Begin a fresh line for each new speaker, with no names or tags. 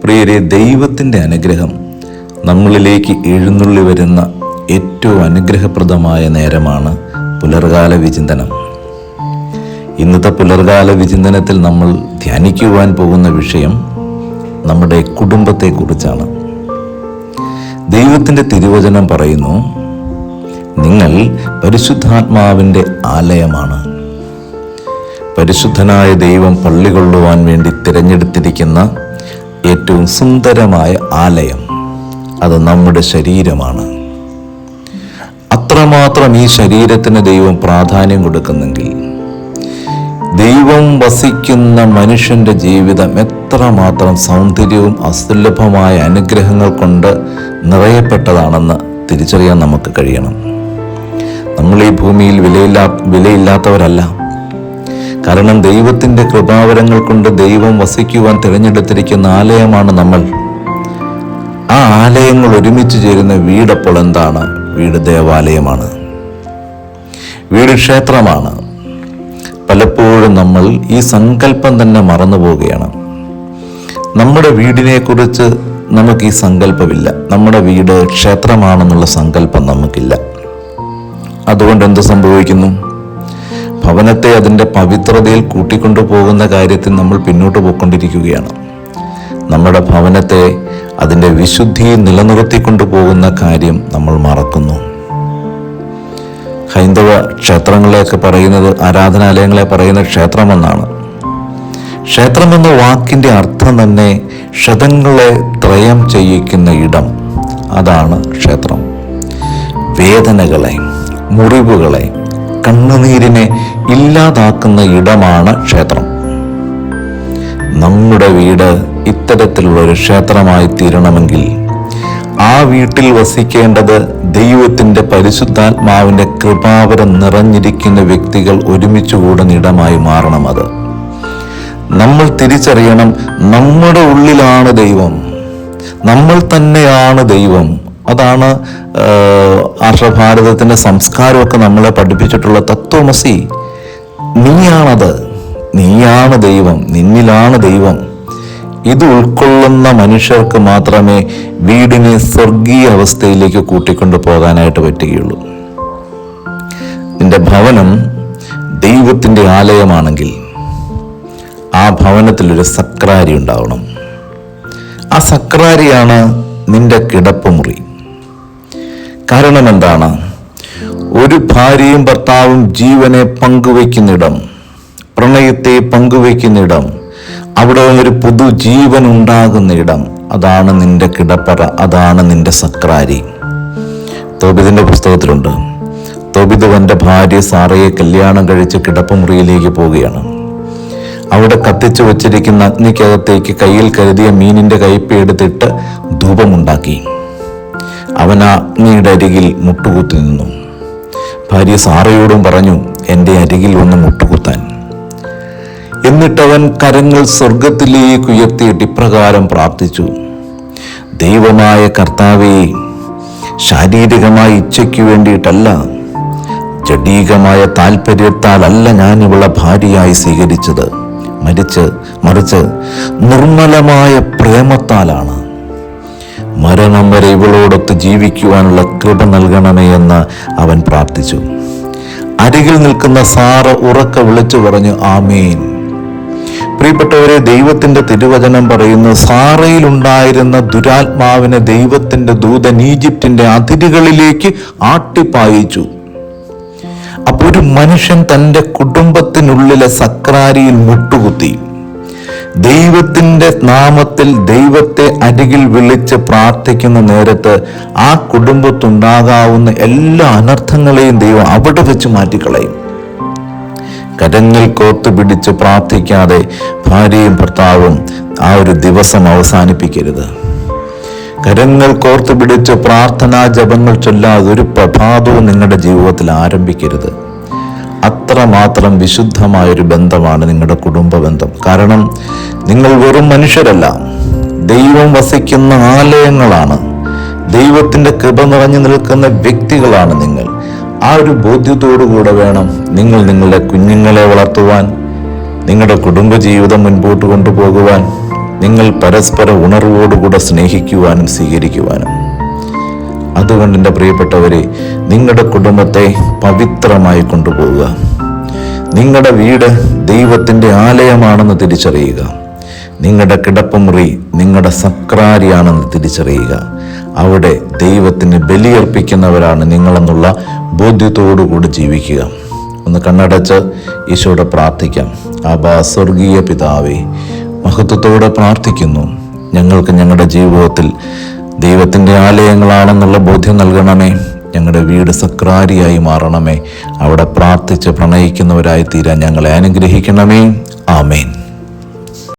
പ്രിയരെ, ദൈവത്തിൻ്റെ അനുഗ്രഹം നമ്മളിലേക്ക് എഴുന്നള്ളി വരുന്ന ഏറ്റവും അനുഗ്രഹപ്രദമായ നേരമാണ് പുലർകാല വിചിന്തനം. ഇന്നത്തെ പുലർകാല വിചിന്തനത്തിൽ നമ്മൾ ധ്യാനിക്കുവാൻ പോകുന്ന വിഷയം നമ്മുടെ കുടുംബത്തെക്കുറിച്ചാണ്. ദൈവത്തിൻ്റെ തിരുവചനം പറയുന്നു, നിങ്ങൾ പരിശുദ്ധാത്മാവിൻ്റെ ആലയമാണ്. പരിശുദ്ധനായ ദൈവം പള്ളികൊള്ളുവാൻ വേണ്ടി തിരഞ്ഞെടുത്തിരിക്കുന്ന ഏറ്റവും സുന്ദരമായ ആലയം അത് നമ്മുടെ ശരീരമാണ്. അത്രമാത്രം ഈ ശരീരത്തിന് ദൈവം പ്രാധാന്യം കൊടുക്കുന്നെങ്കിൽ ദൈവം വസിക്കുന്ന മനുഷ്യൻ്റെ ജീവിതം എത്രമാത്രം സൗന്ദര്യവും അസുലഭമായ അനുഗ്രഹങ്ങൾ കൊണ്ട് നിറയപ്പെട്ടതാണെന്ന് തിരിച്ചറിയാൻ നമുക്ക് കഴിയണം. നമ്മൾ ഈ ഭൂമിയിൽ വിലയില്ലാത്തവരല്ല. കാരണം ദൈവത്തിൻ്റെ കൃപാവരങ്ങൾ കൊണ്ട് ദൈവം വസിക്കുവാൻ തിരഞ്ഞെടുത്തിരിക്കുന്ന ആലയമാണ് നമ്മൾ. ആ ആലയങ്ങൾ ഒരുമിച്ച് ചേരുന്ന വീടപ്പോൾ എന്താണ്? വീട് ദേവാലയമാണ്, വീട് ക്ഷേത്രമാണ്. പലപ്പോഴും നമ്മൾ ഈ സങ്കല്പം തന്നെ മറന്നു പോവുകയാണ്. നമ്മുടെ വീടിനെക്കുറിച്ച് നമുക്ക് ഈ സങ്കല്പമില്ല. നമ്മുടെ വീട് ക്ഷേത്രമാണെന്നുള്ള സങ്കല്പം നമുക്കില്ല. അതുകൊണ്ട് എന്ത് സംഭവിക്കുന്നു? ഭവനത്തെ അതിൻ്റെ പവിത്രതയിൽ കൂട്ടിക്കൊണ്ടു പോകുന്ന കാര്യത്തിൽ നമ്മൾ പിന്നോട്ട് പോയിക്കൊണ്ടിരിക്കുകയാണ്. നമ്മുടെ ഭവനത്തെ അതിൻ്റെ വിശുദ്ധിയിൽ നിലനിർത്തിക്കൊണ്ടു പോകുന്ന കാര്യം നമ്മൾ മറക്കുന്നു. ഹൈന്ദവ ക്ഷേത്രങ്ങളെയൊക്കെ പറയുന്നത്, ആരാധനാലയങ്ങളെ പറയുന്ന ക്ഷേത്രമെന്നാണ്. ക്ഷേത്രമെന്ന വാക്കിൻ്റെ അർത്ഥം തന്നെ ക്ഷതങ്ങളെ ത്രയം ചെയ്യിക്കുന്ന ഇടം. അതാണ് ക്ഷേത്രം. വേദനകളെ, മുറിവുകളെ, കണ്ണുനീരിനെ ഇല്ലാതാക്കുന്ന ഇടമാണ് ക്ഷേത്രം. നമ്മുടെ വീട് ഇത്തരത്തിലുള്ളൊരു ക്ഷേത്രമായി തീരണമെങ്കിൽ ആ വീട്ടിൽ വസിക്കേണ്ടത് ദൈവത്തിൻ്റെ പരിശുദ്ധാത്മാവിൻ്റെ കൃപാവരം നിറഞ്ഞിരിക്കുന്ന വ്യക്തികൾ ഒരുമിച്ച് കൂടുന്ന ഇടമായി മാറണം. അത് നമ്മൾ തിരിച്ചറിയണം, നമ്മുടെ ഉള്ളിലാണ് ദൈവം, നമ്മൾ തന്നെയാണ് ദൈവം. അതാണ് ആർഷഭാരതത്തിൻ്റെ സംസ്കാരമൊക്കെ നമ്മളെ പഠിപ്പിച്ചിട്ടുള്ള തത്വമസി. നീയാണത്, നീയാണ് ദൈവം, നിന്നിലാണ് ദൈവം. ഇത് ഉൾക്കൊള്ളുന്ന മനുഷ്യർക്ക് മാത്രമേ വീടിനെ സ്വർഗീയ അവസ്ഥയിലേക്ക് കൂട്ടിക്കൊണ്ടു പോകാനായിട്ട് പറ്റുകയുള്ളൂ. നിന്റെ ഭവനം ദൈവത്തിൻ്റെ ആലയമാണെങ്കിൽ ആ ഭവനത്തിലൊരു സക്രാരി ഉണ്ടാവണം. ആ സക്രാരിയാണ് നിന്റെ കിടപ്പുമുറി. കാരണം എന്താണ്? ഒരു ഭാര്യയും ഭർത്താവും ജീവനെ പങ്കുവയ്ക്കുന്നിടം, പ്രണയത്തെ പങ്കുവയ്ക്കുന്നിടം, അവിടെ ഒരു പുതുജീവൻ ഉണ്ടാകുന്ന ഇടം, അതാണ് നിന്റെ കിടപ്പറ, അതാണ് നിന്റെ സക്രാരി. തോബിതിൻ്റെ പുസ്തകത്തിലുണ്ട്, തോബിത് തൻ്റെ ഭാര്യ സാറയെ കല്യാണം കഴിച്ച് കിടപ്പുമുറിയിലേക്ക് പോവുകയാണ്. അവിടെ കത്തിച്ചു വച്ചിരിക്കുന്ന അഗ്നിക്കകത്തേക്ക് കയ്യിൽ കരുതിയ മീനിൻ്റെ കയ്പ് എടുത്തിട്ട് ധൂപമുണ്ടാക്കി. അവൻ ആ അഗ്നിയുടെ അരികിൽ മുട്ടുകുത്തി നിന്നു. ഭാര്യ സാറയോടും പറഞ്ഞു, എൻ്റെ അരികിൽ വന്ന് മുട്ടുകുത്താൻ. എന്നിട്ടവൻ കരങ്ങൾ സ്വർഗത്തിലേക്ക് ഉയർത്തിയിട്ട് ഇപ്രകാരം പ്രാർത്ഥിച്ചു, ദൈവമായ കർത്താവേ, ശാരീരികമായ ഇച്ഛയ്ക്ക് വേണ്ടിയിട്ടല്ല, ജഡീകമായ താല്പര്യത്താലല്ല ഞാൻ ഇവളെ ഭാര്യയായി സ്വീകരിച്ചത്, മറിച്ച് നിർമ്മലമായ പ്രേമത്താലാണ്. മരണം വരെ ഇവളോടൊത്ത് ജീവിക്കുവാനുള്ള കൃപ നൽകണമേ എന്ന് അവൻ പ്രാർത്ഥിച്ചു. അരികിൽ നിൽക്കുന്ന സാറ ഉറക്കെ വിളിച്ചു പറഞ്ഞു, ആമേൻ. പ്രിയപ്പെട്ടവരെ, ദൈവത്തിൻ്റെ തിരുവചനം പറയുന്നു, സാറയിൽ ഉണ്ടായിരുന്ന ദുരാത്മാവിനെ ദൈവത്തിൻ്റെ ദൂതൻ ഈജിപ്തിൻ്റെ അതിരുകളിലേക്ക് ആട്ടിപ്പായിച്ചു. അപ്പോൾ ഒരു മനുഷ്യൻ തൻ്റെ കുടുംബത്തിനുള്ളിലെ സക്രാരിയിൽ മുട്ടുകുത്തി ദൈവത്തിൻ്റെ നാമത്തിൽ ദൈവത്തെ അരികിൽ വിളിച്ച് പ്രാർത്ഥിക്കുന്ന നേരത്ത് ആ കുടുംബത്തുണ്ടാകാവുന്ന എല്ലാ അനർത്ഥങ്ങളെയും ദൈവം അവിടെ വെച്ച് മാറ്റിക്കളയും. കരങ്ങൾ കോർത്തു പിടിച്ച് പ്രാർത്ഥിക്കാതെ ഭാര്യയും ഭർത്താവും ആ ഒരു ദിവസം അവസാനിപ്പിക്കരുത്. കരങ്ങൾ കോർത്തു പിടിച്ച് പ്രാർത്ഥനാ ജപങ്ങൾ ചൊല്ലാതെ ഒരു പ്രഭാതവും നിങ്ങളുടെ ജീവിതത്തിൽ ആരംഭിക്കരുത്. അത്രമാത്രം വിശുദ്ധമായൊരു ബന്ധമാണ് നിങ്ങളുടെ കുടുംബ ബന്ധം. കാരണം നിങ്ങൾ വെറും മനുഷ്യരല്ല, ദൈവം വസിക്കുന്ന ആലയങ്ങളാണ്, ദൈവത്തിൻ്റെ കൃപ നിറഞ്ഞു നിൽക്കുന്ന വ്യക്തികളാണ് നിങ്ങൾ. ആ ഒരു ബോധ്യത്തോടുകൂടെ വേണം നിങ്ങൾ നിങ്ങളുടെ കുഞ്ഞുങ്ങളെ വളർത്തുവാൻ, നിങ്ങളുടെ കുടുംബജീവിതം മുൻപോട്ട് കൊണ്ടുപോകുവാൻ. നിങ്ങൾ പരസ്പര ഉണർവോടുകൂടെ സ്നേഹിക്കുവാനും സ്വീകരിക്കുവാനും. അതുകൊണ്ട് എൻ്റെ പ്രിയപ്പെട്ടവരെ, നിങ്ങളുടെ കുടുംബത്തെ പവിത്രമായി കൊണ്ടുപോവുക. നിങ്ങളുടെ വീട് ദൈവത്തിൻ്റെ ആലയമാണെന്ന് തിരിച്ചറിയുക. നിങ്ങളുടെ കിടപ്പുമുറി നിങ്ങളുടെ സക്രാരിയാണെന്ന് തിരിച്ചറിയുക. അവിടെ ദൈവത്തിന് ബലിയർപ്പിക്കുന്നവരാണ് നിങ്ങളെന്നുള്ള ബോധ്യത്തോടുകൂടി ജീവിക്കുക. ഒന്ന് കണ്ണടച്ച് ഈശോയോട് പ്രാർത്ഥിക്കാം. ആബാ സ്വർഗീയ പിതാവേ, മഹത്വത്തോടെ പ്രാർത്ഥിക്കുന്നു, ഞങ്ങൾക്ക് ഞങ്ങളുടെ ജീവിതത്തിൽ ദൈവത്തിൻ്റെ ആലയങ്ങളാണെന്നുള്ള ബോധ്യം നൽകണമേ. ഞങ്ങളുടെ വീട് സക്രാരിയായി മാറണമേ. അവിടെ പ്രാർത്ഥിച്ച് പ്രണയിക്കുന്നവരായി തീരാൻ ഞങ്ങളെ അനുഗ്രഹിക്കണമേ. ആമേൻ.